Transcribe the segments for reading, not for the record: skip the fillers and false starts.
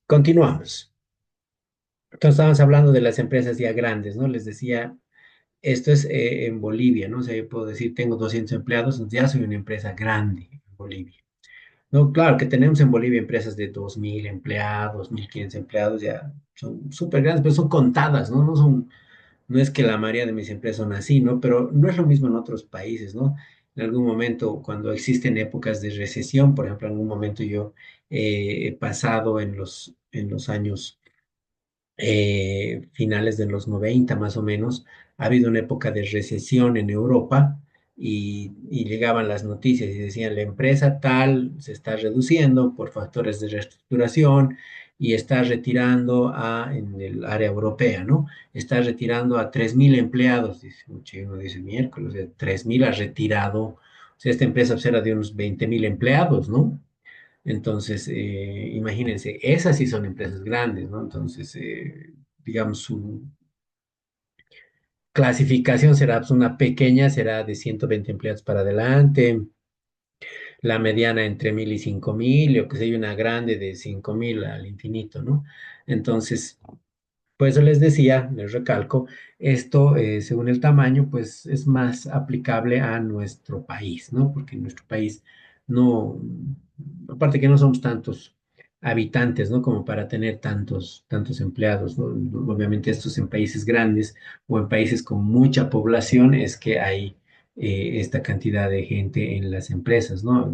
Continuamos. Entonces estábamos hablando de las empresas ya grandes, ¿no? Les decía, esto es en Bolivia, ¿no? O sea, yo puedo decir, tengo 200 empleados, entonces ya soy una empresa grande en Bolivia. No, claro que tenemos en Bolivia empresas de 2.000 empleados, 1.500 empleados, ya son súper grandes, pero son contadas, ¿no? No es que la mayoría de mis empresas son así, ¿no? Pero no es lo mismo en otros países, ¿no? En algún momento, cuando existen épocas de recesión, por ejemplo, en algún momento yo he pasado en los años finales de los 90 más o menos, ha habido una época de recesión en Europa y llegaban las noticias y decían, la empresa tal se está reduciendo por factores de reestructuración y está retirando en el área europea, ¿no? Está retirando a 3.000 empleados. Dice, "Uche", uno dice, miércoles, 3.000 ha retirado. O sea, esta empresa pues, era de unos 20.000 empleados, ¿no? Entonces, imagínense, esas sí son empresas grandes, ¿no? Entonces, digamos, su clasificación será pues, una pequeña, será de 120 empleados para adelante, la mediana entre 1.000 y 5.000, o que sea, una grande de 5.000 al infinito, ¿no? Entonces, por eso les decía, les recalco, esto según el tamaño, pues es más aplicable a nuestro país, ¿no? Porque en nuestro país no, aparte que no somos tantos habitantes, ¿no? Como para tener tantos empleados, ¿no? Obviamente estos en países grandes o en países con mucha población es que hay esta cantidad de gente en las empresas, ¿no?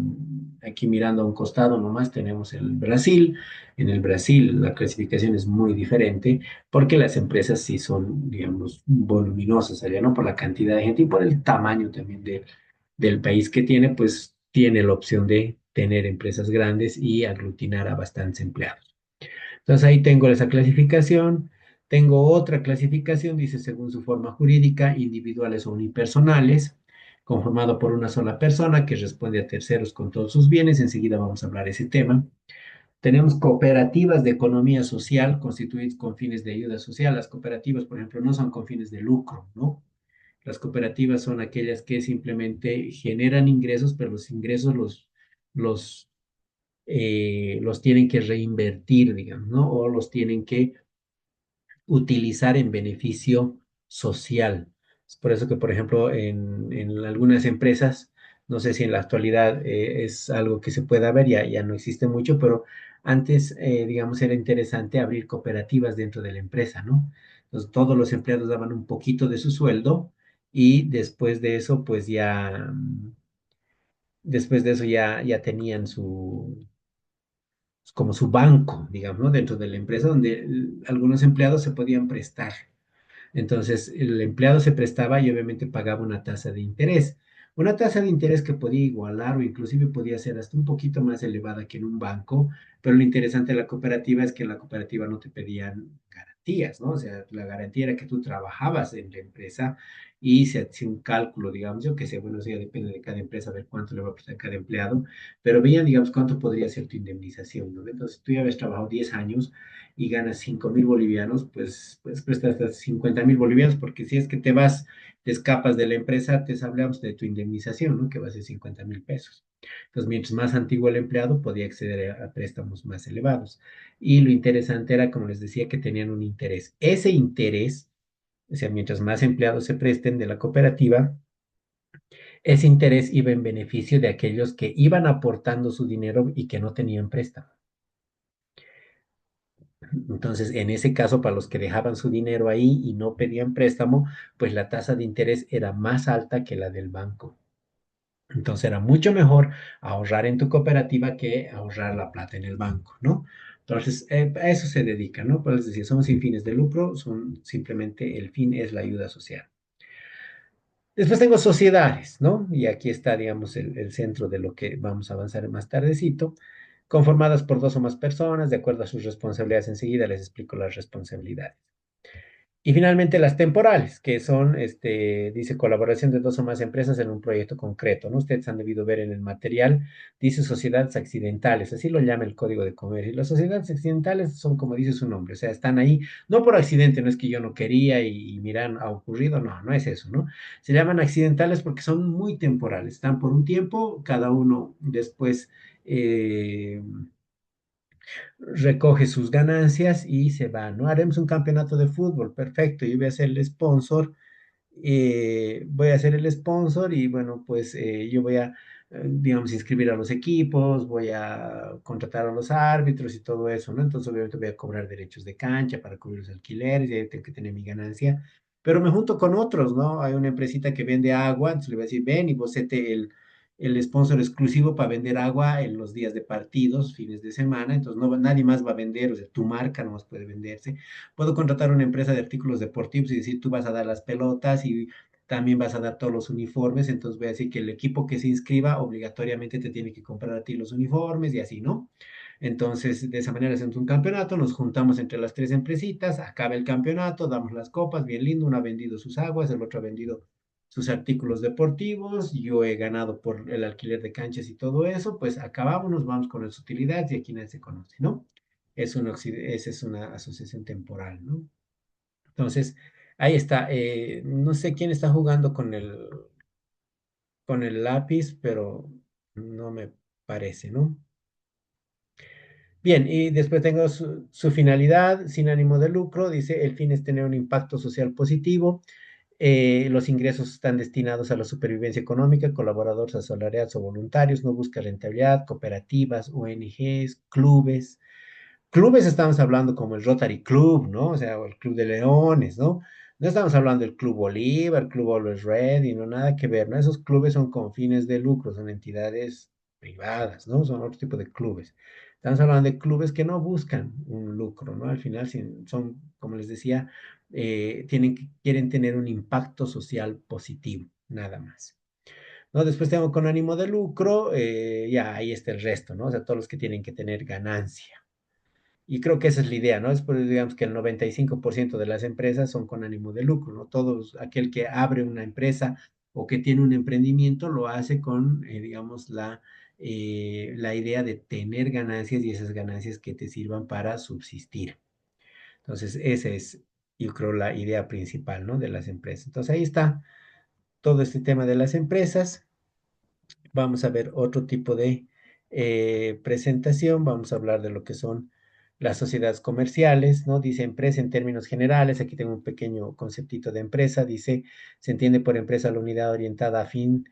Aquí mirando a un costado nomás tenemos el Brasil. En el Brasil la clasificación es muy diferente porque las empresas sí son, digamos, voluminosas allá, ¿no? Por la cantidad de gente y por el tamaño también del país que tiene, pues tiene la opción de tener empresas grandes y aglutinar a bastantes empleados. Entonces ahí tengo esa clasificación. Tengo otra clasificación, dice según su forma jurídica, individuales o unipersonales, conformado por una sola persona que responde a terceros con todos sus bienes. Enseguida vamos a hablar de ese tema. Tenemos cooperativas de economía social constituidas con fines de ayuda social. Las cooperativas, por ejemplo, no son con fines de lucro, ¿no? Las cooperativas son aquellas que simplemente generan ingresos, pero los ingresos los, los tienen que reinvertir, digamos, ¿no? O los tienen que utilizar en beneficio social. Es por eso que, por ejemplo, en algunas empresas, no sé si en la actualidad es algo que se pueda ver, ya no existe mucho, pero antes, digamos, era interesante abrir cooperativas dentro de la empresa, ¿no? Entonces, todos los empleados daban un poquito de su sueldo y después de eso, pues después de eso ya tenían como su banco, digamos, ¿no? Dentro de la empresa, donde algunos empleados se podían prestar. Entonces, el empleado se prestaba y obviamente pagaba una tasa de interés. Una tasa de interés que podía igualar o inclusive podía ser hasta un poquito más elevada que en un banco, pero lo interesante de la cooperativa es que en la cooperativa no te pedían garantías, ¿no? O sea, la garantía era que tú trabajabas en la empresa y se hacía un cálculo, digamos, yo que sé, bueno, eso ya depende de cada empresa, ver cuánto le va a prestar cada empleado, pero veían, digamos, cuánto podría ser tu indemnización, ¿no? Entonces, tú ya habías trabajado 10 años y ganas 5.000 bolivianos, pues puedes prestar hasta 50.000 bolivianos, porque si es que te vas, te escapas de la empresa, te hablamos de tu indemnización, ¿no? Que va a ser 50.000 pesos. Entonces, mientras más antiguo el empleado, podía acceder a préstamos más elevados. Y lo interesante era, como les decía, que tenían un interés. Ese interés, o sea, mientras más empleados se presten de la cooperativa, ese interés iba en beneficio de aquellos que iban aportando su dinero y que no tenían préstamo. Entonces, en ese caso, para los que dejaban su dinero ahí y no pedían préstamo, pues la tasa de interés era más alta que la del banco. Entonces, era mucho mejor ahorrar en tu cooperativa que ahorrar la plata en el banco, ¿no? Entonces, a eso se dedica, ¿no? Pues es decir, son sin fines de lucro, son simplemente el fin es la ayuda social. Después tengo sociedades, ¿no? Y aquí está, digamos, el centro de lo que vamos a avanzar más tardecito, conformadas por dos o más personas, de acuerdo a sus responsabilidades. Enseguida les explico las responsabilidades. Y finalmente las temporales, que son, dice, colaboración de dos o más empresas en un proyecto concreto, ¿no? Ustedes han debido ver en el material, dice sociedades accidentales, así lo llama el Código de Comercio. Y las sociedades accidentales son como dice su nombre, o sea, están ahí, no por accidente, no es que yo no quería y miran, ha ocurrido, no, no es eso, ¿no? Se llaman accidentales porque son muy temporales, están por un tiempo, cada uno después... eh, recoge sus ganancias y se va, ¿no? Haremos un campeonato de fútbol, perfecto, yo voy a ser el sponsor, voy a ser el sponsor y bueno, pues yo voy a, digamos, inscribir a los equipos, voy a contratar a los árbitros y todo eso, ¿no? Entonces obviamente voy a cobrar derechos de cancha para cubrir los alquileres y ahí tengo que tener mi ganancia, pero me junto con otros, ¿no? Hay una empresita que vende agua, entonces le voy a decir, ven y vos sete el sponsor exclusivo para vender agua en los días de partidos, fines de semana, entonces no, nadie más va a vender, o sea, tu marca no más puede venderse. Puedo contratar una empresa de artículos deportivos y decir, tú vas a dar las pelotas y también vas a dar todos los uniformes, entonces voy a decir que el equipo que se inscriba obligatoriamente te tiene que comprar a ti los uniformes y así, ¿no? Entonces, de esa manera hacemos un campeonato, nos juntamos entre las tres empresitas, acaba el campeonato, damos las copas, bien lindo, uno ha vendido sus aguas, el otro ha vendido sus artículos deportivos, yo he ganado por el alquiler de canchas y todo eso, pues acabamos, nos vamos con las utilidades y aquí nadie se conoce, ¿no? Esa es una asociación temporal, ¿no? Entonces, ahí está. No sé quién está jugando con el lápiz, pero no me parece, ¿no? Bien, y después tengo su finalidad, sin ánimo de lucro. Dice, el fin es tener un impacto social positivo. Los ingresos están destinados a la supervivencia económica, colaboradores asalariados o voluntarios, no busca rentabilidad, cooperativas, ONGs, clubes. Clubes estamos hablando como el Rotary Club, ¿no? O sea, o el Club de Leones, ¿no? No estamos hablando del Club Bolívar, Club Always Ready, no nada que ver, ¿no? Esos clubes son con fines de lucro, son entidades privadas, ¿no? Son otro tipo de clubes. Estamos hablando de clubes que no buscan un lucro, ¿no? Al final son, como les decía, quieren tener un impacto social positivo, nada más. ¿No? Después tengo con ánimo de lucro, ya ahí está el resto, ¿no? O sea, todos los que tienen que tener ganancia. Y creo que esa es la idea, ¿no? Es por eso, digamos, que el 95% de las empresas son con ánimo de lucro, ¿no? Todos, aquel que abre una empresa o que tiene un emprendimiento lo hace con, digamos, la idea de tener ganancias y esas ganancias que te sirvan para subsistir. Entonces, esa es, yo creo, la idea principal, ¿no? De las empresas. Entonces, ahí está todo este tema de las empresas. Vamos a ver otro tipo de presentación. Vamos a hablar de lo que son las sociedades comerciales, ¿no? Dice empresa en términos generales. Aquí tengo un pequeño conceptito de empresa. Dice, se entiende por empresa la unidad orientada a fin,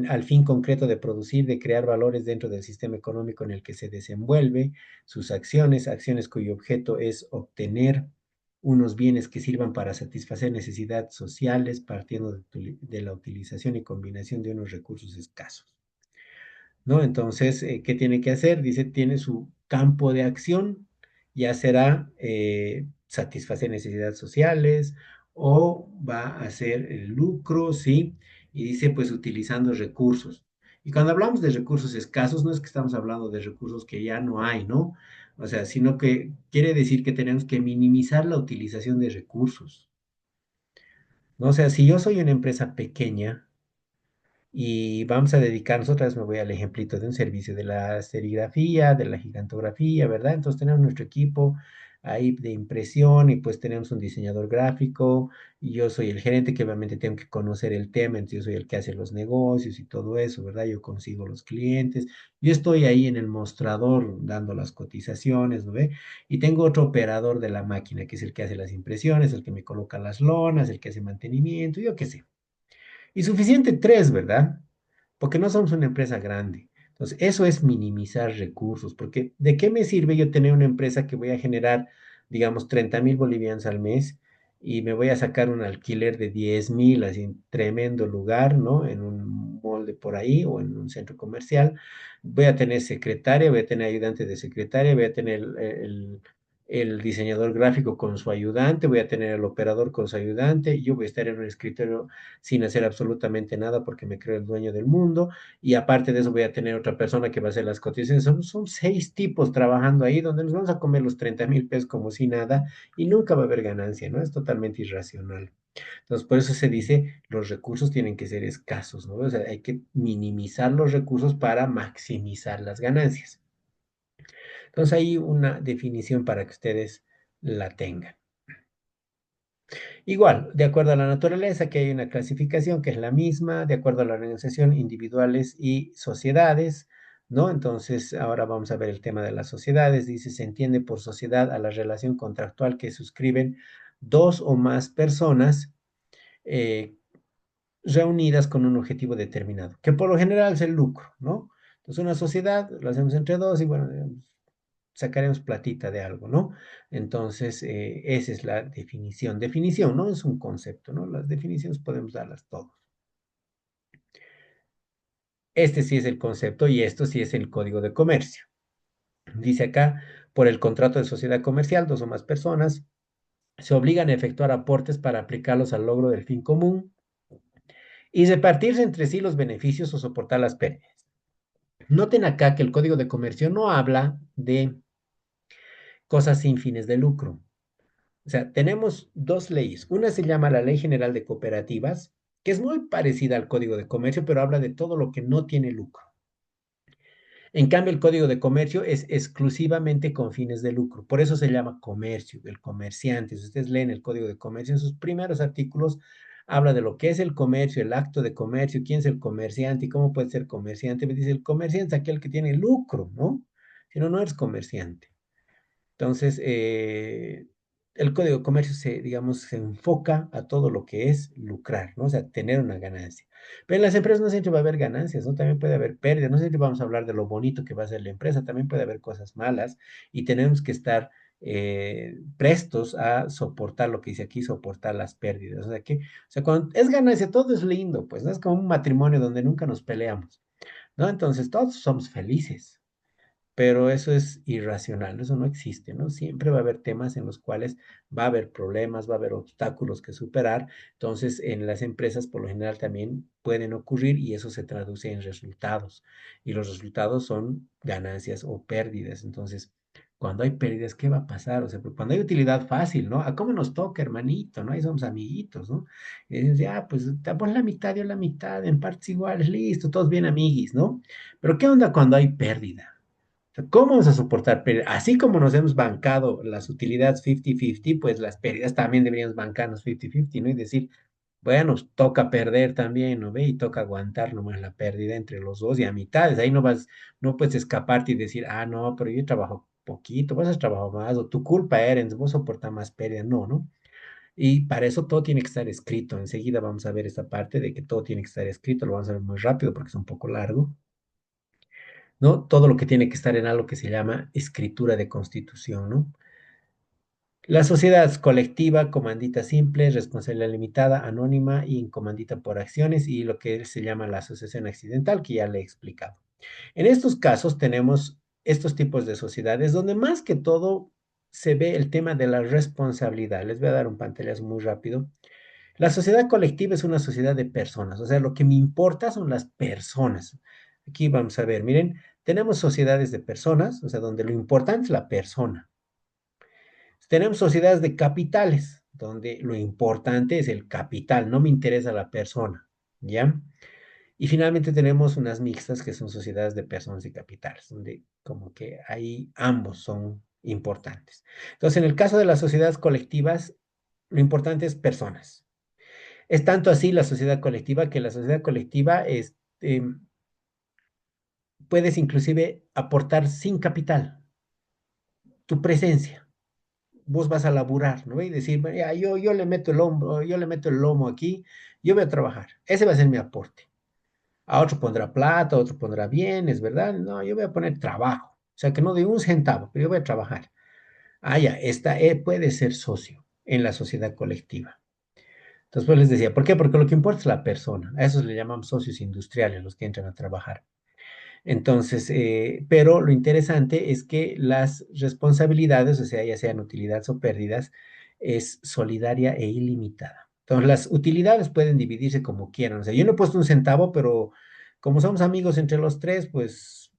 al fin concreto de producir, de crear valores dentro del sistema económico en el que se desenvuelve, sus acciones, acciones cuyo objeto es obtener unos bienes que sirvan para satisfacer necesidades sociales partiendo de la utilización y combinación de unos recursos escasos, ¿no? Entonces, ¿qué tiene que hacer? Dice, tiene su campo de acción, ya será satisfacer necesidades sociales o va a hacer el lucro, ¿sí? Y dice, pues utilizando recursos. Y cuando hablamos de recursos escasos, no es que estamos hablando de recursos que ya no hay, ¿no? O sea, sino que quiere decir que tenemos que minimizar la utilización de recursos, ¿no? O sea, si yo soy una empresa pequeña, y vamos a dedicarnos, otra vez me voy al ejemplito de un servicio de la serigrafía, de la gigantografía, ¿verdad? Entonces tenemos nuestro equipo ahí de impresión y pues tenemos un diseñador gráfico y yo soy el gerente que obviamente tengo que conocer el tema, entonces yo soy el que hace los negocios y todo eso, ¿verdad? Yo consigo los clientes, yo estoy ahí en el mostrador dando las cotizaciones, ¿no ve? Y tengo otro operador de la máquina que es el que hace las impresiones, el que me coloca las lonas, el que hace mantenimiento, yo qué sé. Y suficiente tres, ¿verdad? Porque no somos una empresa grande. Entonces, eso es minimizar recursos, porque ¿de qué me sirve yo tener una empresa que voy a generar, digamos, 30.000 bolivianos al mes y me voy a sacar un alquiler de 10.000, así en tremendo lugar, ¿no? En un molde por ahí o en un centro comercial. Voy a tener secretaria, voy a tener ayudante de secretaria, voy a tener el diseñador gráfico con su ayudante, voy a tener el operador con su ayudante, y yo voy a estar en un escritorio sin hacer absolutamente nada porque me creo el dueño del mundo y aparte de eso voy a tener otra persona que va a hacer las cotizaciones. Son seis tipos trabajando ahí donde nos vamos a comer los 30.000 pesos como si nada y nunca va a haber ganancia, ¿no? Es totalmente irracional. Entonces, por eso se dice, los recursos tienen que ser escasos, ¿no? O sea, hay que minimizar los recursos para maximizar las ganancias. Entonces, hay una definición para que ustedes la tengan. Igual, de acuerdo a la naturaleza, que hay una clasificación que es la misma, de acuerdo a la organización, individuales y sociedades. ¿no? Entonces, ahora vamos a ver el tema de las sociedades. Dice, se entiende por sociedad a la relación contractual que suscriben dos o más personas eh, reunidas con un objetivo determinado, que por lo general es el lucro, ¿no? Entonces, una sociedad lo hacemos entre dos y bueno, sacaremos platita de algo, ¿no? Entonces, esa es la definición. Definición, no es un concepto, ¿no? Las definiciones podemos darlas todos. Este sí es el concepto y esto sí es el código de comercio. Dice acá, por el contrato de sociedad comercial, dos o más personas se obligan a efectuar aportes para aplicarlos al logro del fin común y repartirse entre sí los beneficios o soportar las pérdidas. Noten acá que el código de comercio no habla de cosas sin fines de lucro. O sea, tenemos dos leyes. Una se llama la Ley General de Cooperativas, que es muy parecida al Código de Comercio, pero habla de todo lo que no tiene lucro. En cambio, el Código de Comercio es exclusivamente con fines de lucro. Por eso se llama comercio, el comerciante. Si ustedes leen el Código de Comercio, en sus primeros artículos habla de lo que es el comercio, el acto de comercio, quién es el comerciante y cómo puede ser comerciante. Me dice, el comerciante es aquel que tiene lucro, ¿no? Si no, no eres comerciante. Entonces, el Código de Comercio se, digamos, se enfoca a todo lo que es lucrar, ¿no? O sea, tener una ganancia. Pero en las empresas no siempre va a haber ganancias, ¿no? También puede haber pérdidas, no siempre vamos a hablar de lo bonito que va a ser la empresa, también puede haber cosas malas y tenemos que estar prestos a soportar lo que dice aquí, soportar las pérdidas. O sea, cuando es ganancia, todo es lindo, pues, ¿no? Es como un matrimonio donde nunca nos peleamos, ¿no? Entonces, todos somos felices. Pero eso es irracional, eso no existe, ¿no? Siempre va a haber temas en los cuales va a haber problemas, va a haber obstáculos que superar. Entonces, en las empresas, por lo general, también pueden ocurrir y eso se traduce en resultados. Y los resultados son ganancias o pérdidas. Entonces, cuando hay pérdidas, ¿qué va a pasar? O sea, pues, cuando hay utilidad fácil, ¿no? ¿A cómo nos toca, hermanito? ¿No? Ahí somos amiguitos, ¿no? Y dices, ya, pues, pon la mitad, yo la mitad, en partes iguales, listo, todos bien amiguis, ¿no? Pero ¿qué onda cuando hay pérdida? Sea, ¿cómo vamos a soportar pérdidas? Así como nos hemos bancado las utilidades 50-50, pues las pérdidas también deberíamos bancarnos 50-50, ¿no? Y decir, bueno, nos toca perder también, ¿no ve? Y toca aguantar nomás la pérdida entre los dos y a mitades. Ahí no vas, no puedes escaparte y decir, ah, no, pero yo trabajo poquito, vos has trabajado más, o tu culpa, Eren, vos soportas más pérdida. No, ¿no? Y para eso todo tiene que estar escrito. Enseguida vamos a ver esta parte de que todo tiene que estar escrito, lo vamos a ver muy rápido porque es un poco largo. ¿No? Todo lo que tiene que estar en algo que se llama escritura de constitución, ¿no? La sociedad es colectiva, comandita simple, responsabilidad limitada, anónima y en comandita por acciones y lo que se llama la asociación accidental, que ya le he explicado. En estos casos tenemos estos tipos de sociedades donde más que todo se ve el tema de la responsabilidad. Les voy a dar un pantallazo muy rápido. La sociedad colectiva es una sociedad de personas, o sea, lo que me importa son las personas. Aquí vamos a ver, miren, tenemos sociedades de personas, o sea, donde lo importante es la persona. Tenemos sociedades de capitales, donde lo importante es el capital, no me interesa la persona, ¿ya? Y finalmente tenemos unas mixtas que son sociedades de personas y capitales, donde como que ahí ambos son importantes. Entonces, en el caso de las sociedades colectivas, lo importante es personas. Es tanto así la sociedad colectiva que la sociedad colectiva es, puedes inclusive aportar sin capital, tu presencia. Vos vas a laburar, ¿no? Y decir, "Bueno, ya, yo le meto el hombro, yo le meto el lomo aquí, yo voy a trabajar. Ese va a ser mi aporte. A otro pondrá plata, a otro pondrá bienes, ¿verdad? No, yo voy a poner trabajo. O sea, que no de un centavo, pero yo voy a trabajar. Ah, ya, esta puede ser socio en la sociedad colectiva. Entonces, pues les decía, ¿por qué? Porque lo que importa es la persona. A esos le llamamos socios industriales, los que entran a trabajar. Entonces, pero lo interesante es que las responsabilidades, o sea, ya sean utilidades o pérdidas, es solidaria e ilimitada. Entonces, las utilidades pueden dividirse como quieran. O sea, yo no he puesto un centavo, pero como somos amigos entre los tres, pues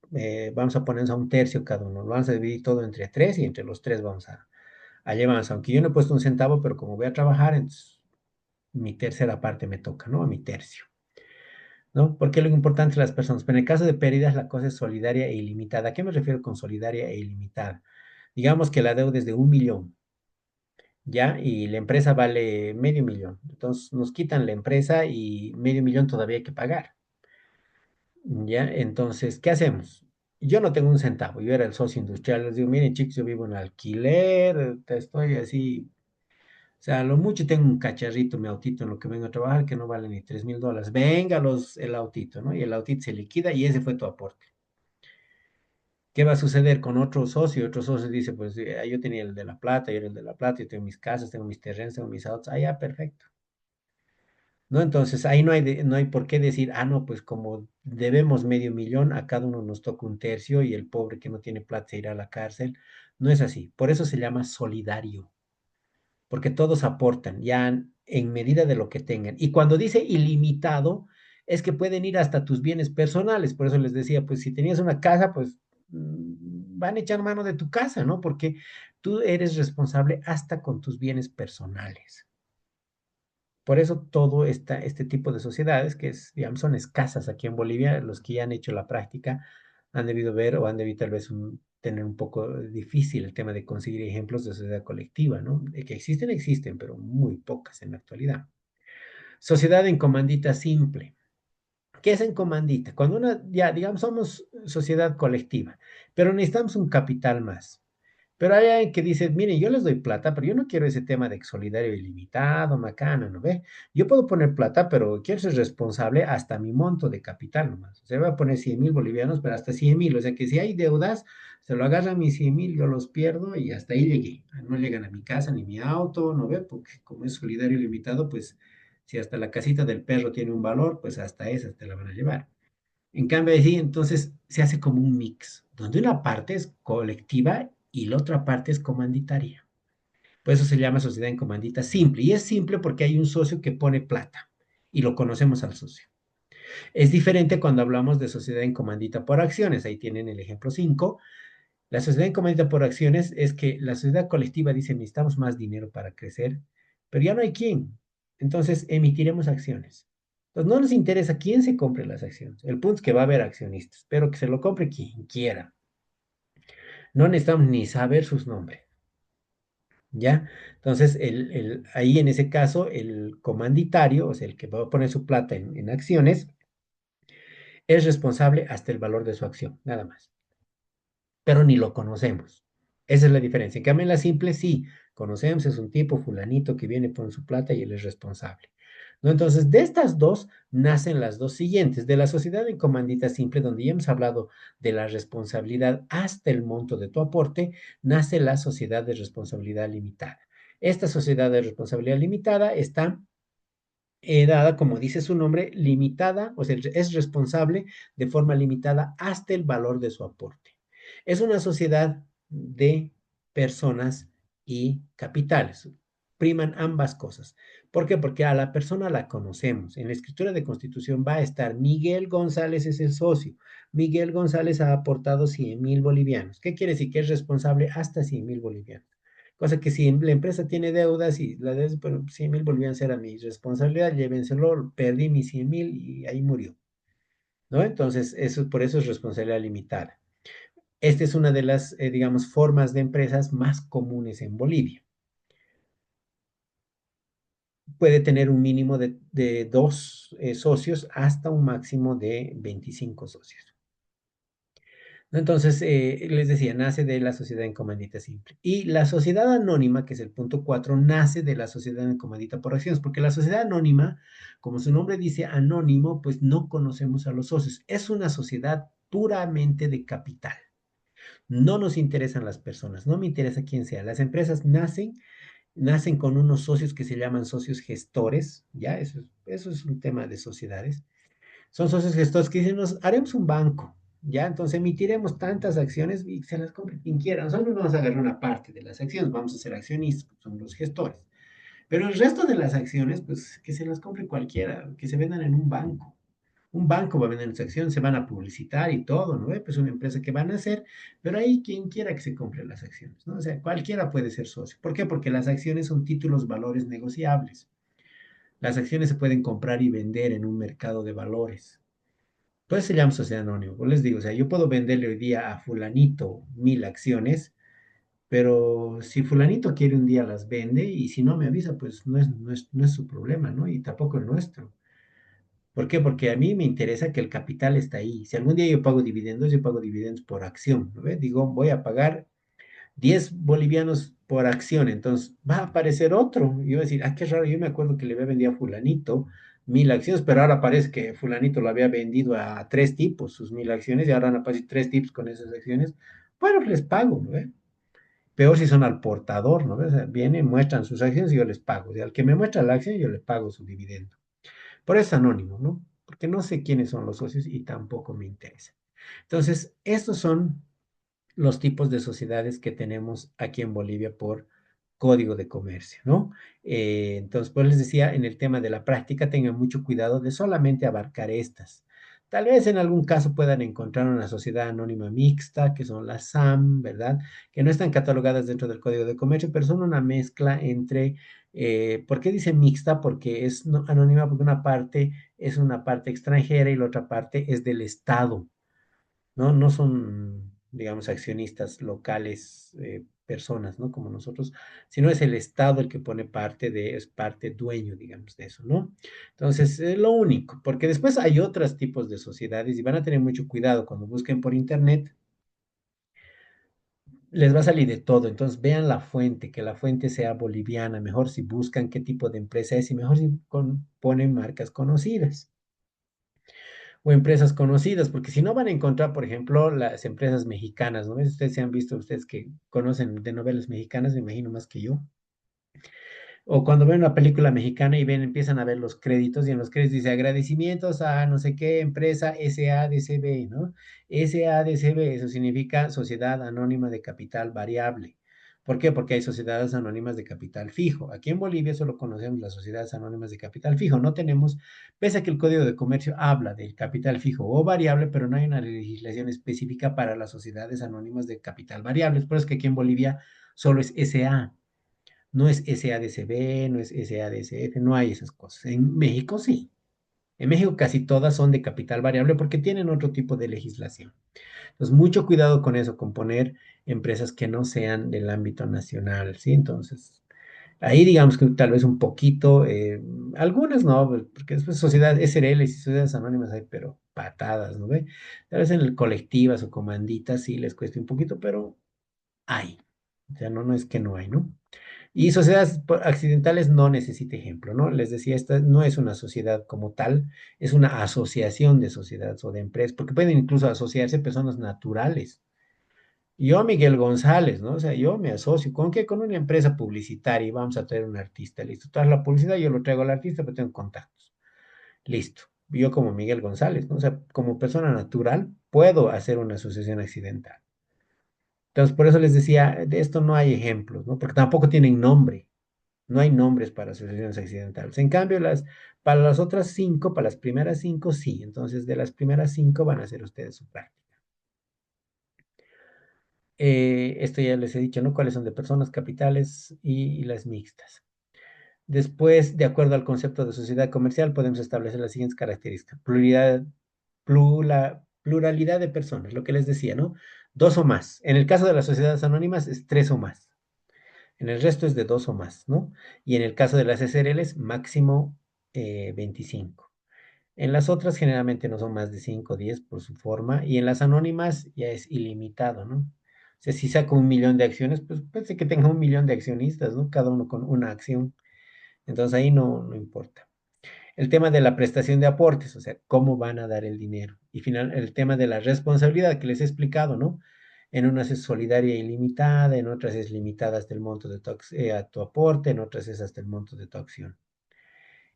vamos a ponernos a un tercio cada uno. Lo vamos a dividir todo entre tres y entre los tres vamos a llevarnos. Aunque yo no he puesto un centavo, pero como voy a trabajar, entonces mi tercera parte me toca, ¿no? A mi tercio. ¿No? Porque lo importante es las personas. Pero en el caso de pérdidas, la cosa es solidaria e ilimitada. ¿A qué me refiero con solidaria e ilimitada? Digamos que la deuda es de 1 millón, ¿ya? Y la empresa vale medio millón. Entonces nos quitan la empresa y medio millón todavía hay que pagar, ¿ya? Entonces, ¿qué hacemos? Yo no tengo un centavo, yo era el socio industrial. Les digo, miren chicos, yo vivo en alquiler, estoy así. O sea, a lo mucho tengo un cacharrito, mi autito en lo que vengo a trabajar, que no vale ni $3,000. Venga el autito, ¿no? Y el autito se liquida y ese fue tu aporte. ¿Qué va a suceder con otro socio? Otro socio dice, pues yo tenía el de La Plata, yo era el de La Plata, yo tengo mis casas, tengo mis terrenos, tengo mis autos. Ah, ya, perfecto. ¿No? Entonces ahí no hay por qué decir, ah, no, pues como debemos medio millón, a cada uno nos toca un tercio y el pobre que no tiene plata se irá a la cárcel. No es así. Por eso se llama solidario, porque todos aportan ya en medida de lo que tengan. Y cuando dice ilimitado, es que pueden ir hasta tus bienes personales. Por eso les decía, pues si tenías una casa, pues van a echar mano de tu casa, ¿no? Porque tú eres responsable hasta con tus bienes personales. Por eso todo este tipo de sociedades, que es, digamos, son escasas aquí en Bolivia, los que ya han hecho la práctica han debido ver o han debido tal vez tener un poco difícil el tema de conseguir ejemplos de sociedad colectiva, ¿no? De que existen, existen, pero muy pocas en la actualidad. Sociedad en comandita simple. ¿Qué es en comandita? Cuando una, ya, digamos, somos sociedad colectiva, pero necesitamos un capital más. Pero hay alguien que dice, miren, yo les doy plata, pero yo no quiero ese tema de solidario ilimitado, macana, ¿no ve? Yo puedo poner plata, pero quiero ser responsable hasta mi monto de capital nomás. O sea, voy a poner 100,000 bolivianos, pero hasta 100,000. O sea, que si hay deudas, se lo agarran mis 100,000, yo los pierdo y hasta ahí llegué. No llegan a mi casa ni mi auto, ¿no ve? Porque como es solidario ilimitado, pues si hasta la casita del perro tiene un valor, pues hasta esa te la van a llevar. En cambio, sí, entonces se hace como un mix, donde una parte es colectiva y la otra parte es comanditaria. Por eso se llama sociedad en comandita simple. Y es simple porque hay un socio que pone plata y lo conocemos al socio. Es diferente cuando hablamos de sociedad en comandita por acciones. Ahí tienen el ejemplo 5. La sociedad en comandita por acciones es que la sociedad colectiva dice necesitamos más dinero para crecer, pero ya no hay quién. Entonces emitiremos acciones. Entonces no nos interesa quién se compre las acciones. El punto es que va a haber accionistas, pero que se lo compre quien quiera. No necesitamos ni saber sus nombres. ¿Ya? Entonces, ahí en ese caso, el comanditario, o sea, el que va a poner su plata en acciones, es responsable hasta el valor de su acción, nada más. Pero ni lo conocemos. Esa es la diferencia. En cambio, en la simple sí, conocemos, es un tipo fulanito que viene por su plata y él es responsable. ¿No? Entonces, de estas dos nacen las dos siguientes. De la sociedad en comandita simple, donde ya hemos hablado de la responsabilidad hasta el monto de tu aporte, nace la sociedad de responsabilidad limitada. Esta sociedad de responsabilidad limitada está dada, como dice su nombre, limitada, o sea, es responsable de forma limitada hasta el valor de su aporte. Es una sociedad de personas y capitales. Priman ambas cosas. ¿Por qué? Porque a la persona la conocemos. En la escritura de constitución va a estar Miguel González es el socio. Miguel González ha aportado 100,000 bolivianos. ¿Qué quiere decir? Que es responsable hasta 100,000 bolivianos. Cosa que si la empresa tiene deudas y la deuda, bueno, 100,000 volvían a ser a mi responsabilidad, llévenselo, perdí mis 100,000 y ahí murió, ¿no? Entonces, por eso es responsabilidad limitada. Esta es una de las, digamos, formas de empresas más comunes en Bolivia. Puede tener un mínimo de dos socios hasta un máximo de 25 socios. ¿No? Entonces, les decía, nace de la sociedad en comandita simple. Y la sociedad anónima, que es el punto 4, nace de la sociedad en comandita por acciones, porque la sociedad anónima, como su nombre dice, anónimo, pues no conocemos a los socios. Es una sociedad puramente de capital. No nos interesan las personas, no me interesa quién sea. Las empresas nacen con unos socios que se llaman socios gestores, ¿ya? Eso es un tema de sociedades. Son socios gestores que dicen, nos haremos un banco, ¿ya? Entonces emitiremos tantas acciones y se las compre quien quiera. Nosotros no vamos a agarrar una parte de las acciones, vamos a ser accionistas, pues, son los gestores. Pero el resto de las acciones, pues que se las compre cualquiera, que se vendan en un banco. Un banco va a vender sus acciones, se van a publicitar y todo, ¿no? Pues una empresa que van a hacer, pero ahí quien quiera que se compre las acciones, ¿no? O sea, cualquiera puede ser socio. ¿Por qué? Porque las acciones son títulos, valores negociables. Las acciones se pueden comprar y vender en un mercado de valores. Pues se llama sociedad anónima. Pues les digo, o sea, yo puedo venderle hoy día a fulanito 1,000 acciones, pero si fulanito quiere un día las vende y si no me avisa, pues no es su problema, ¿no? Y tampoco el nuestro. ¿Por qué? Porque a mí me interesa que el capital está ahí. Si algún día yo pago dividendos por acción, ¿no ves? Digo, voy a pagar 10 bolivianos por acción, entonces va a aparecer otro. Y yo voy a decir, ah, qué raro, yo me acuerdo que le había vendido a fulanito 1.000 acciones, pero ahora parece que fulanito lo había vendido a tres tipos sus 1.000 acciones y ahora han aparecido tres tipos con esas acciones. Bueno, les pago, ¿no ves? Peor si son al portador, ¿no ves? O sea, vienen, muestran sus acciones y yo les pago. Y al que me muestra la acción, yo le pago su dividendo. Por eso es anónimo, ¿no? Porque no sé quiénes son los socios y tampoco me interesa. Entonces, estos son los tipos de sociedades que tenemos aquí en Bolivia por código de comercio, ¿no? Entonces, pues les decía, en el tema de la práctica, tengan mucho cuidado de solamente abarcar estas. Tal vez en algún caso puedan encontrar una sociedad anónima mixta, que son las SAM, ¿verdad? Que no están catalogadas dentro del Código de Comercio, pero son una mezcla entre, ¿por qué dice mixta? Porque es anónima, porque una parte es una parte extranjera y la otra parte es del Estado. ¿No? No son, digamos, accionistas locales, personas, ¿no? Como nosotros, sino es el Estado el que pone parte de, es parte dueño, digamos, de eso, ¿no? Entonces, lo único, porque después hay otros tipos de sociedades y van a tener mucho cuidado cuando busquen por internet, les va a salir de todo, entonces vean la fuente, que la fuente sea boliviana, mejor si buscan qué tipo de empresa es y mejor si ponen marcas conocidas o empresas conocidas, porque si no van a encontrar, por ejemplo, las empresas mexicanas, ¿no? Ustedes se han visto, ustedes que conocen de novelas mexicanas, me imagino más que yo, o cuando ven una película mexicana y ven, empiezan a ver los créditos y en los créditos dice agradecimientos a no sé qué empresa SADCB, ¿no? SADCB, eso significa Sociedad Anónima de Capital Variable. ¿Por qué? Porque hay sociedades anónimas de capital fijo. Aquí en Bolivia solo conocemos las sociedades anónimas de capital fijo. No tenemos, pese a que el Código de Comercio habla del capital fijo o variable, pero no hay una legislación específica para las sociedades anónimas de capital variable. Por eso es que aquí en Bolivia solo es SA. No es SADCB, no es SADCF, no hay esas cosas. En México sí. En México casi todas son de capital variable porque tienen otro tipo de legislación. Entonces, mucho cuidado con eso, con poner empresas que no sean del ámbito nacional, ¿sí? Entonces, ahí digamos que tal vez un poquito, algunas no, pues, porque después sociedades SRL y sociedades anónimas hay, pero patadas, ¿no ve? Tal vez en el colectivas o comanditas sí les cueste un poquito, pero hay. O sea, no, no es que no hay, ¿no? Y sociedades accidentales no necesita ejemplo, ¿no? Les decía, esta no es una sociedad como tal, es una asociación de sociedades o de empresas, porque pueden incluso asociarse personas naturales. Yo, Miguel González, ¿no? O sea, yo me asocio, ¿con qué? Con una empresa publicitaria y vamos a traer un artista, listo. Toda la publicidad yo lo traigo al artista, pero tengo contactos, listo. Yo como Miguel González, ¿no? O sea, como persona natural, puedo hacer una asociación accidental. Entonces, por eso les decía, de esto no hay ejemplos, ¿no? Porque tampoco tienen nombre. No hay nombres para asociaciones accidentales. En cambio, para las otras cinco, para las primeras cinco, sí. Entonces, de las primeras cinco van a hacer ustedes su práctica. Esto ya les he dicho, ¿no? Cuáles son de personas, capitales y las mixtas. Después, de acuerdo al concepto de sociedad comercial, podemos establecer las siguientes características. Pluralidad de personas, lo que les decía, ¿no? Dos o más. En el caso de las sociedades anónimas es tres o más. En el resto es de dos o más, ¿no? Y en el caso de las SRLs, máximo 25. En las otras generalmente no son más de 5 o 10 por su forma. Y en las anónimas ya es ilimitado, ¿no? O sea, si saco 1.000.000 de acciones, pues puede ser que tenga 1.000.000 de accionistas, ¿no? Cada uno con una acción. Entonces ahí no, no importa. El tema de la prestación de aportes, o sea, cómo van a dar el dinero. Y final, el tema de la responsabilidad que les he explicado, ¿no? En unas es solidaria e ilimitada, en otras es limitada hasta el monto de a tu aporte, en otras es hasta el monto de tu acción.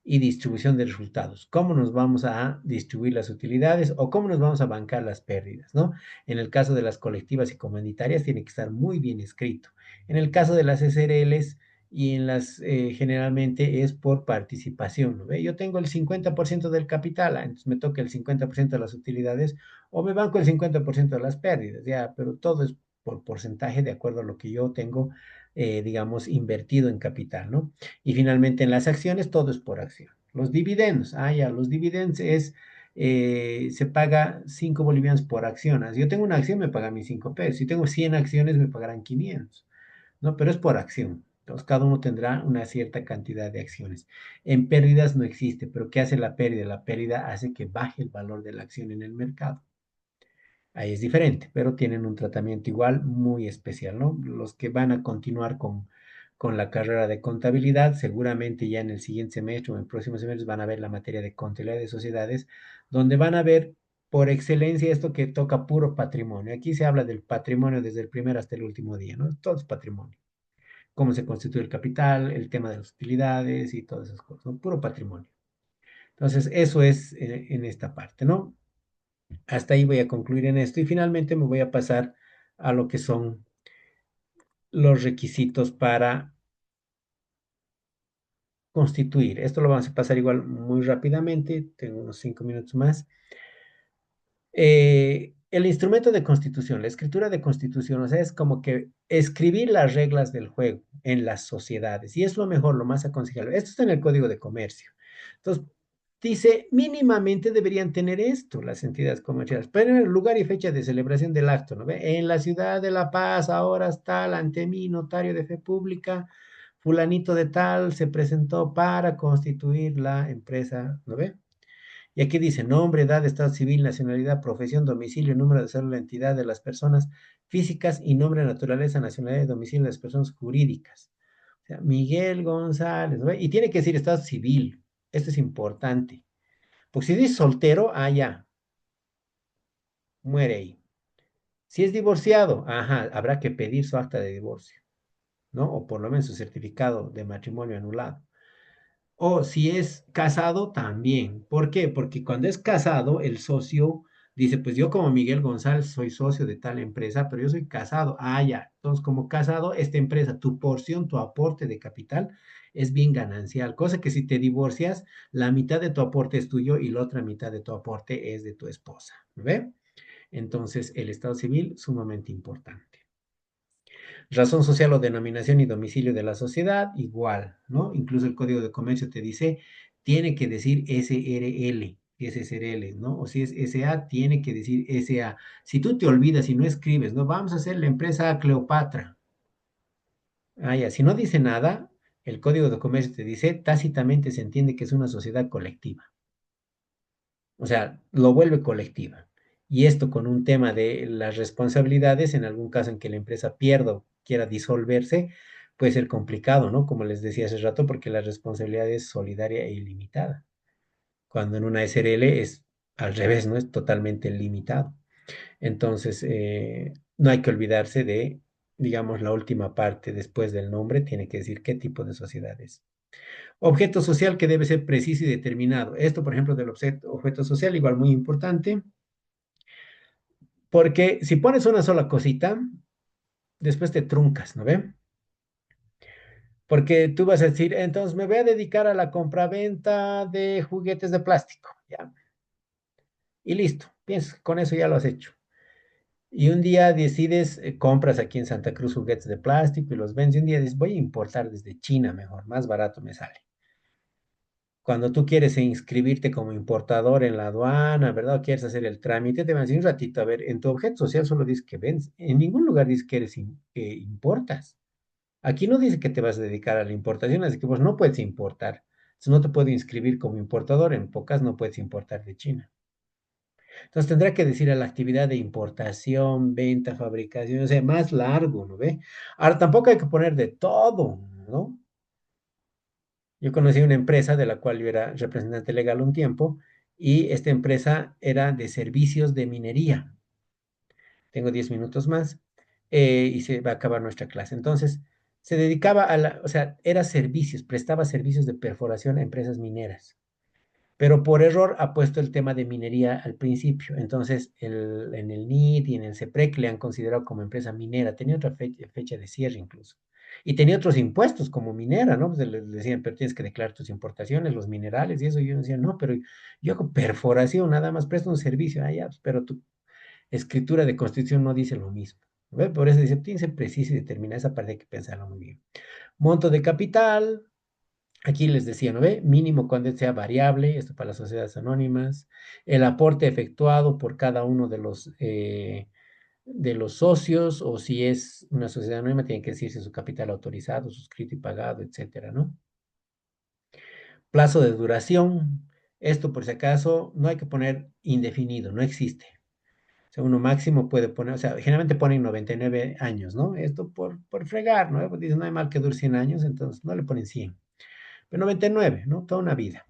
Y distribución de resultados. ¿Cómo nos vamos a distribuir las utilidades o cómo nos vamos a bancar las pérdidas, ¿no? En el caso de las colectivas y comunitarias tiene que estar muy bien escrito. En el caso de las SRLs y en las generalmente es por participación, ¿no ve? Yo tengo el 50% del capital, entonces me toca el 50% de las utilidades o me banco el 50% de las pérdidas, ya, pero todo es por porcentaje de acuerdo a lo que yo tengo, digamos, invertido en capital, ¿no? Y finalmente en las acciones todo es por acción. Los dividendos, ya, los dividendos es, se paga 5 bolivianos por acción. Si yo tengo una acción me pagan mis 5 pesos. Si tengo 100 acciones me pagarán 500, ¿no? Pero es por acción. Entonces, cada uno tendrá una cierta cantidad de acciones. En pérdidas no existe, pero ¿qué hace la pérdida? La pérdida hace que baje el valor de la acción en el mercado. Ahí es diferente, pero tienen un tratamiento igual muy especial, ¿no? Los que van a continuar con la carrera de contabilidad, seguramente ya en el siguiente semestre o en el próximo semestre van a ver la materia de contabilidad de sociedades, donde van a ver por excelencia esto que toca puro patrimonio. Aquí se habla del patrimonio desde el primer hasta el último día, ¿no? Todo es patrimonio. Cómo se constituye el capital, el tema de las utilidades y todas esas cosas, ¿no? Puro patrimonio. Entonces, eso es en esta parte, ¿no? Hasta ahí voy a concluir en esto y finalmente me voy a pasar a lo que son los requisitos para constituir. Esto lo vamos a pasar igual muy rápidamente, tengo unos 5 minutos más. El instrumento de constitución, la escritura de constitución, o sea, es como que escribir las reglas del juego en las sociedades y es lo mejor, lo más aconsejable. Esto está en el Código de Comercio. Entonces, dice, mínimamente deberían tener esto las entidades comerciales, pero en el lugar y fecha de celebración del acto, ¿no ve? En la ciudad de La Paz, ahora está ante mí, notario de fe pública, fulanito de tal, se presentó para constituir la empresa, ¿no ve? Y aquí dice nombre, edad, estado civil, nacionalidad, profesión, domicilio, número de cédula, entidad de las personas físicas y nombre, naturaleza, nacionalidad y domicilio de las personas jurídicas. O sea, Miguel González, ¿no? Y tiene que decir estado civil. Esto es importante. Porque si dice soltero, ya, muere ahí. Si es divorciado, habrá que pedir su acta de divorcio, ¿no? O por lo menos su certificado de matrimonio anulado. O si es casado, también. ¿Por qué? Porque cuando es casado, el socio dice, pues yo como Miguel González soy socio de tal empresa, pero yo soy casado. Ya. Entonces, como casado, esta empresa, tu porción, tu aporte de capital es bien ganancial. Cosa que si te divorcias, la mitad de tu aporte es tuyo y la otra mitad de tu aporte es de tu esposa. ¿Ve? Entonces, el estado civil, sumamente importante. Razón social o denominación y domicilio de la sociedad, igual, ¿no? Incluso el Código de Comercio te dice, tiene que decir SRL, si es SRL, ¿no? O si es SA, tiene que decir SA. Si tú te olvidas y no escribes, ¿no? Vamos a hacer la empresa Cleopatra. Ya, si no dice nada, el Código de Comercio te dice, tácitamente se entiende que es una sociedad colectiva. O sea, lo vuelve colectiva. Y esto con un tema de las responsabilidades, en algún caso en que la empresa pierda o quiera disolverse, puede ser complicado, ¿no? Como les decía hace rato, porque la responsabilidad es solidaria e ilimitada. Cuando en una SRL es al revés, ¿no? Es totalmente limitado. Entonces, no hay que olvidarse de, digamos, la última parte después del nombre, tiene que decir qué tipo de sociedad es. Objeto social que debe ser preciso y determinado. Esto, por ejemplo, del objeto social, igual muy importante, porque si pones una sola cosita, después te truncas, ¿no ve? Porque tú vas a decir, entonces me voy a dedicar a la compraventa de juguetes de plástico, ¿ya? Y listo, piensas que con eso ya lo has hecho. Y un día decides, compras aquí en Santa Cruz juguetes de plástico y los vendes, y un día dices, voy a importar desde China mejor, más barato me sale. Cuando tú quieres inscribirte como importador en la aduana, ¿verdad? O quieres hacer el trámite, te van a decir un ratito, a ver, en tu objeto social solo dice que vendes, en ningún lugar dice que que importas. Aquí no dice que te vas a dedicar a la importación, así que vos no puedes importar. Entonces no te puedo inscribir como importador, en pocas no puedes importar de China. Entonces tendrá que decir a la actividad de importación, venta, fabricación, o sea, más largo, ¿no ve? Ahora tampoco hay que poner de todo, ¿no? Yo conocí una empresa de la cual yo era representante legal un tiempo y esta empresa era de servicios de minería. Tengo 10 minutos más y se va a acabar nuestra clase. Entonces, se dedicaba o sea, era servicios, prestaba servicios de perforación a empresas mineras, pero por error ha puesto el tema de minería al principio. Entonces, en el NIT y en el CEPREC le han considerado como empresa minera. Tenía otra fecha de cierre incluso. Y tenía otros impuestos como minera, ¿no? Pues le decían, pero tienes que declarar tus importaciones, los minerales y eso. Y yo decía, no, pero yo hago perforación, nada más presto un servicio. Ya, pues, pero tu escritura de constitución no dice lo mismo. ¿Ve? Por eso dice, tiene que ser preciso y determinada. Esa parte hay que pensarlo muy bien. Monto de capital, aquí les decía, ¿no ve? Mínimo cuando sea variable, esto para las sociedades anónimas, el aporte efectuado por cada uno de los socios, o si es una sociedad anónima, tiene que decirse su capital autorizado, suscrito y pagado, etcétera, ¿no? Plazo de duración. Esto, por si acaso, no hay que poner indefinido, no existe. O sea, uno máximo puede poner, o sea, generalmente ponen 99 años, ¿no? Esto por fregar, ¿no? Pues dicen, no hay mal que dure 100 años, entonces no le ponen 100. Pero 99, ¿no? Toda una vida.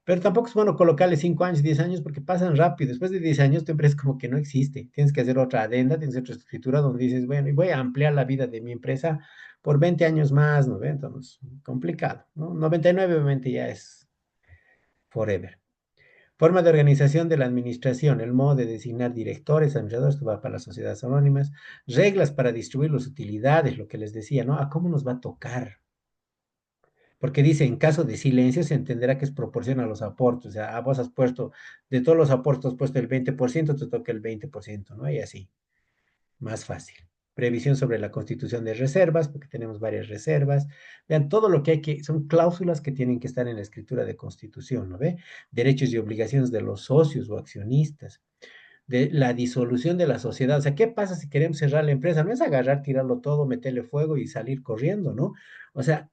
Pero tampoco es bueno colocarle 5 años, 10 años, porque pasan rápido. Después de 10 años, tu empresa como que no existe. Tienes que hacer otra adenda, tienes que hacer otra escritura donde dices, bueno, y voy a ampliar la vida de mi empresa por 20 años más, ¿no? Entonces, complicado, ¿no? 99 obviamente ya es forever. Forma de organización de la administración, el modo de designar directores, administradores, esto va para las sociedades anónimas, reglas para distribuir las utilidades, lo que les decía, ¿no? ¿A cómo nos va a tocar? Porque dice, en caso de silencio se entenderá que es proporción a los aportes, o sea, vos has puesto, de todos los aportes has puesto el 20%, te toca el 20%, ¿no? Y así, más fácil. Previsión sobre la constitución de reservas, porque tenemos varias reservas. Vean, todo lo que hay que, son cláusulas que tienen que estar en la escritura de constitución, ¿no ve? Derechos y obligaciones de los socios o accionistas, de la disolución de la sociedad. O sea, ¿qué pasa si queremos cerrar la empresa? No es agarrar, tirarlo todo, meterle fuego y salir corriendo, ¿no? O sea,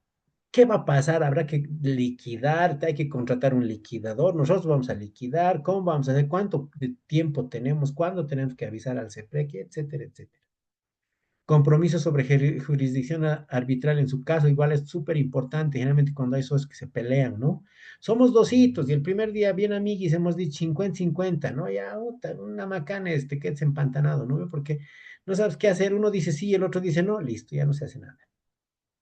¿qué va a pasar? Habrá que liquidar, hay que contratar un liquidador, nosotros vamos a liquidar, ¿cómo vamos a hacer? ¿Cuánto tiempo tenemos? ¿Cuándo tenemos que avisar al CEPREC? Etcétera, etcétera. Compromiso sobre jurisdicción arbitral en su caso, igual es súper importante, generalmente cuando hay socios que se pelean, ¿no? Somos dos hitos y el primer día bien amiguis hemos dicho 50-50, ¿no? Ya, una macana quedas empantanado, ¿no? Porque no sabes qué hacer, uno dice sí y el otro dice no, listo, ya no se hace nada.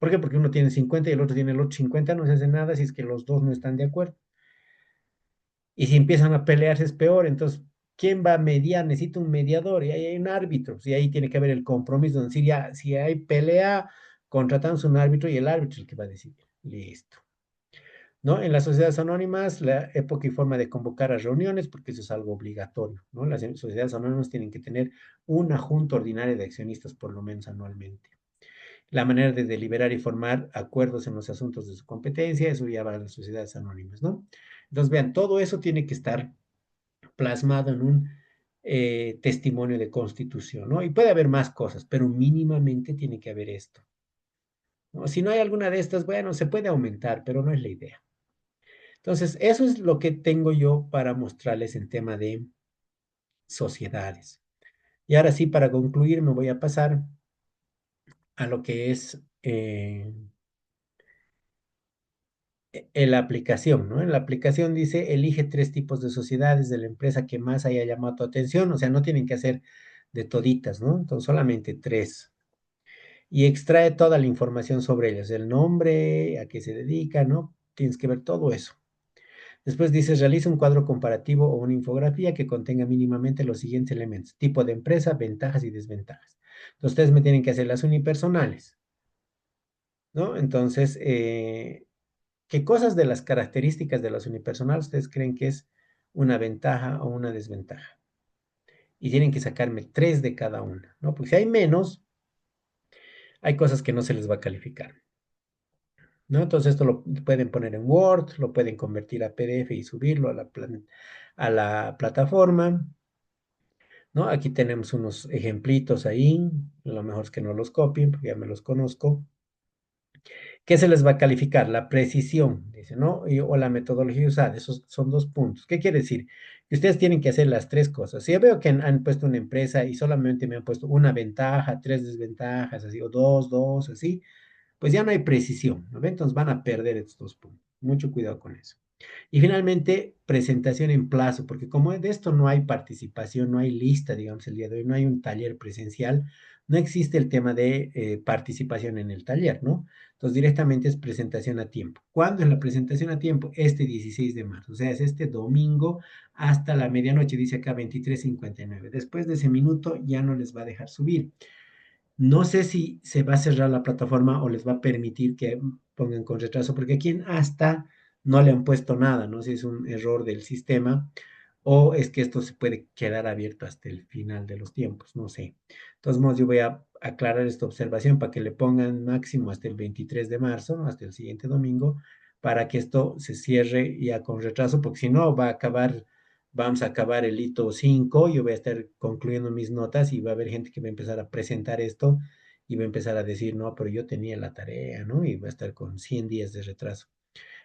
¿Por qué? Porque uno tiene 50 y el otro tiene el otro 50, no se hace nada si es que los dos no están de acuerdo. Y si empiezan a pelearse es peor, entonces, ¿quién va a mediar? Necesita un mediador y ahí hay un árbitro, y ahí tiene que haber el compromiso, es decir, ya, si hay pelea, contratamos un árbitro y el árbitro es el que va a decidir. Listo. ¿No? En las sociedades anónimas, la época y forma de convocar a reuniones, porque eso es algo obligatorio, ¿no? Las sociedades anónimas tienen que tener una junta ordinaria de accionistas por lo menos anualmente. La manera de deliberar y formar acuerdos en los asuntos de su competencia, eso ya va a las sociedades anónimas, ¿no? Entonces, vean, todo eso tiene que estar plasmado en un testimonio de constitución, ¿no? Y puede haber más cosas, pero mínimamente tiene que haber esto, ¿no? Si no hay alguna de estas, bueno, se puede aumentar, pero no es la idea. Entonces, eso es lo que tengo yo para mostrarles en tema de sociedades. Y ahora sí, para concluir, me voy a pasar a lo que es en la aplicación, ¿no? En la aplicación dice, elige 3 tipos de sociedades de la empresa que más haya llamado tu atención, o sea, no tienen que hacer de toditas, ¿no? Entonces, solamente 3. Y extrae toda la información sobre ellas, el nombre, a qué se dedica, ¿no? Tienes que ver todo eso. Después dice, realiza un cuadro comparativo o una infografía que contenga mínimamente los siguientes elementos: tipo de empresa, ventajas y desventajas. Entonces, ustedes me tienen que hacer las unipersonales, ¿no? Entonces, ¿qué cosas de las características de las unipersonales ustedes creen que es una ventaja o una desventaja? Y tienen que sacarme 3 de cada una, ¿no? Porque si hay menos, hay cosas que no se les va a calificar, ¿no? Entonces esto lo pueden poner en Word, lo pueden convertir a PDF y subirlo a la plataforma, ¿no? Aquí tenemos unos ejemplitos ahí, lo mejor es que no los copien porque ya me los conozco. ¿Qué se les va a calificar? La precisión, dice, ¿no? O la metodología usada, esos son 2 puntos. ¿Qué quiere decir? Que ustedes tienen que hacer las 3 cosas. Si yo veo que han puesto una empresa y solamente me han puesto una ventaja, 3 desventajas, así, o dos, así, pues ya no hay precisión, ¿no? Entonces van a perder estos 2 puntos. Mucho cuidado con eso. Y finalmente, presentación en plazo, porque como de esto no hay participación, no hay lista, digamos, el día de hoy, no hay un taller presencial, no existe el tema de participación en el taller, ¿no? Entonces, directamente es presentación a tiempo. ¿Cuándo es la presentación a tiempo? Este 16 de marzo, o sea, es este domingo hasta la medianoche, dice acá 23:59. Después de ese minuto ya no les va a dejar subir. No sé si se va a cerrar la plataforma o les va a permitir que pongan con retraso, porque aquí hasta no le han puesto nada, no sé si es un error del sistema o es que esto se puede quedar abierto hasta el final de los tiempos, no sé. Entonces, yo voy a aclarar esta observación para que le pongan máximo hasta el 23 de marzo, ¿no? Hasta el siguiente domingo, para que esto se cierre ya con retraso, porque si no va a acabar vamos a acabar el hito 5, yo voy a estar concluyendo mis notas y va a haber gente que va a empezar a presentar esto y va a empezar a decir, no, pero yo tenía la tarea, ¿no? Y va a estar con 100 días de retraso.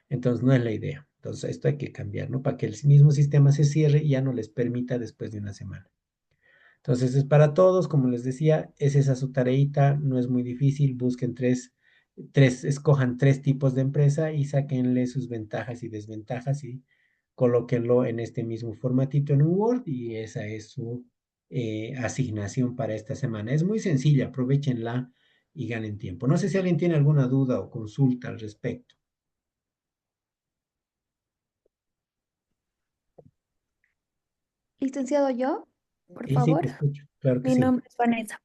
Entonces, no es la idea. Entonces, esto hay que cambiar, ¿no? Para que el mismo sistema se cierre y ya no les permita después de una semana. Entonces, es para todos, como les decía, es esa su tareita, no es muy difícil, busquen escojan tres tipos de empresa y sáquenle sus ventajas y desventajas y colóquenlo en este mismo formatito en un Word y esa es su asignación para esta semana. Es muy sencilla, aprovechenla y ganen tiempo. No sé si alguien tiene alguna duda o consulta al respecto. Licenciado, yo, por Sí, sí, te favor. escucho, claro que Mi sí. nombre es Vanessa.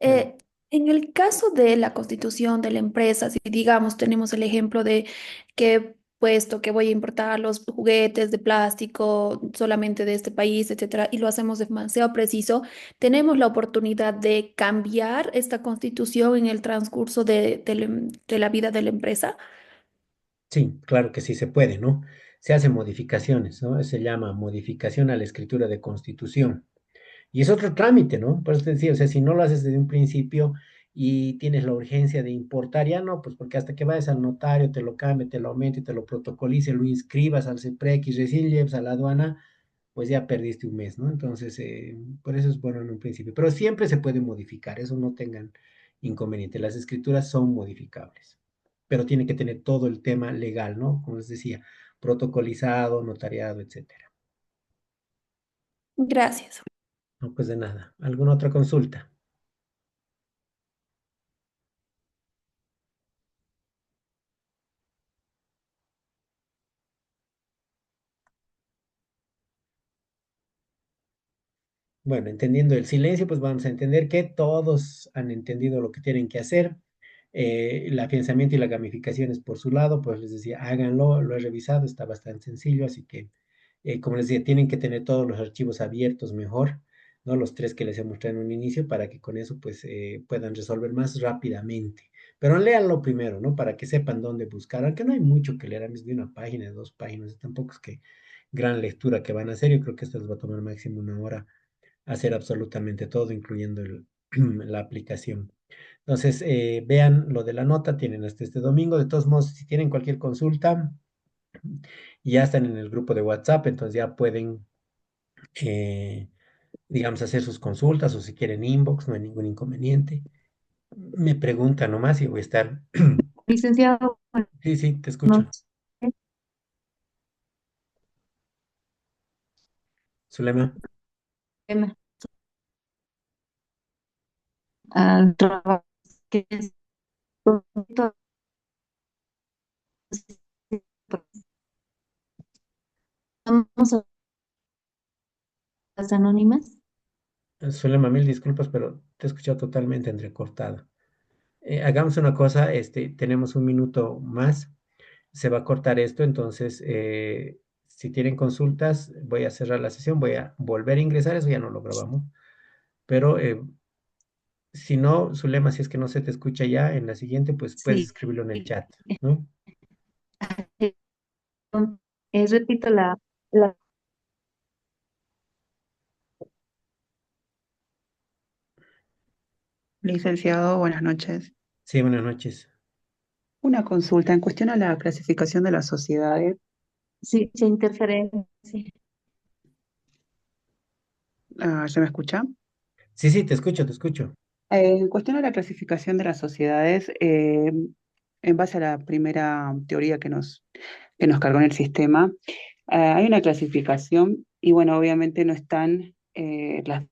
Vale. Eh, en el caso de la constitución de la empresa, si digamos tenemos el ejemplo de que puesto que voy a importar los juguetes de plástico solamente de este país, etcétera, y lo hacemos demasiado preciso, tenemos la oportunidad de cambiar esta constitución en el transcurso de la vida de la empresa. Sí, claro que sí se puede, ¿no? Se hacen modificaciones, ¿no? Se llama modificación a la escritura de constitución. Y es otro trámite, ¿no? Por eso te decía, o sea, si no lo haces desde un principio y tienes la urgencia de importar, ya no, pues porque hasta que vayas al notario, te lo cambie, te lo aumente, te lo protocolice, lo inscribas al CEPREC y recién lleves a la aduana, pues ya perdiste un mes, ¿no? Entonces, por eso es bueno en un principio. Pero siempre se puede modificar, eso no tengan inconveniente. Las escrituras son modificables, pero tiene que tener todo el tema legal, ¿no? Como les decía, protocolizado, notariado, etcétera. Gracias. No, pues de nada. ¿Alguna otra consulta? Bueno, entendiendo el silencio, pues vamos a entender que todos han entendido lo que tienen que hacer. El afianzamiento y la gamificación es por su lado, pues les decía, háganlo, lo he revisado, está bastante sencillo, así que, como les decía, tienen que tener todos los archivos abiertos mejor, ¿no? Los tres que les he mostrado en un inicio, para que con eso, pues, puedan resolver más rápidamente. Pero léanlo primero, ¿no? Para que sepan dónde buscar, aunque no hay mucho que leer, a mí es de una página, de dos páginas, tampoco es que gran lectura que van a hacer, yo creo que esto les va a tomar máximo una hora hacer absolutamente todo, incluyendo la aplicación. Entonces, vean lo de la nota, tienen hasta este domingo. De todos modos, si tienen cualquier consulta, ya están en el grupo de WhatsApp, entonces ya pueden, eh, digamos, hacer sus consultas o si quieren inbox, no hay ningún inconveniente. Me preguntan nomás y voy a estar. Licenciado, Sí, sí, te escucho. bueno, Zulema. tema al trabajo que es vamos a las anónimas. Zulema, mil disculpas, pero te he escuchado totalmente entrecortado. Hagamos una cosa, tenemos un minuto más. Se va a cortar esto, entonces si tienen consultas, voy a cerrar la sesión, voy a volver a ingresar, eso ya no lo grabamos, pero si no, Zulema, si es que no se te escucha ya en la siguiente, pues puedes Sí. escribirlo en el chat, ¿no? Repito la Licenciado, buenas noches. Sí, buenas noches. Una consulta en cuestión a la clasificación de las sociedades. sí, se interferencia. ¿Se me escucha? Sí, sí, te escucho, te escucho. En cuestión a la clasificación de las sociedades, en base a la primera teoría que nos cargó en el sistema, hay una clasificación y bueno, obviamente no están las